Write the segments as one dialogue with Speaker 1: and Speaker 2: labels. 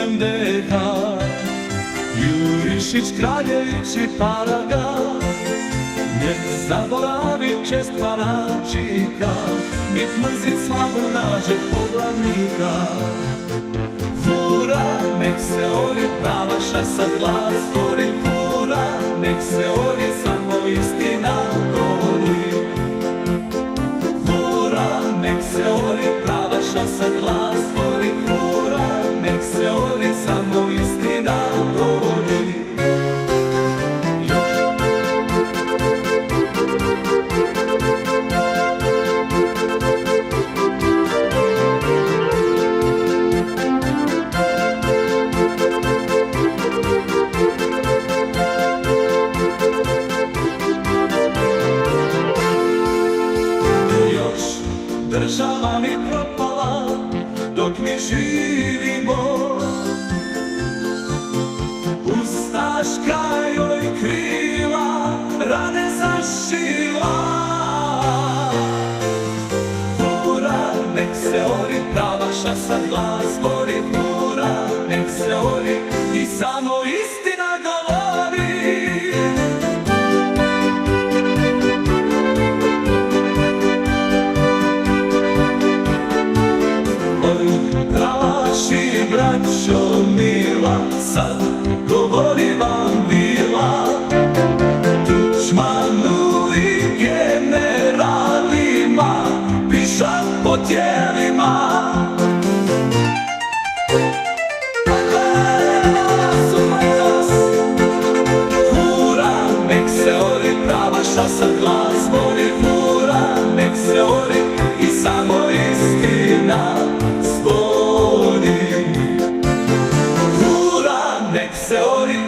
Speaker 1: NDH. Jurišić, Kraljević i Paraga, ne zaboravi čest Paračika, nit mrzit slavu nađe poglavnika. Fura, nek se ori, prava šasa glas gori. Fura, nek se ori, samo istina govori. Fura, nek se ori, prava šasa glas gori. Fura, nek se ori, samo istina govori. Država mi propala dok mi živimo, ustaška joj krila rane zašila. Fura, nek se ori, prava šasa glas gori. Fura, nek se ori i samo istina govori. Vaši braćo mila, sad govori vam vila, tučmanu i generalima pišat po tijelima. Fura, nek se ori, prava šasa glas gori. Fura, nek se ori i samo istina zbori. Fura, nek se ori,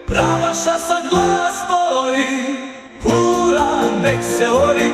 Speaker 1: prava šasa glas gori. Fura, nek se ori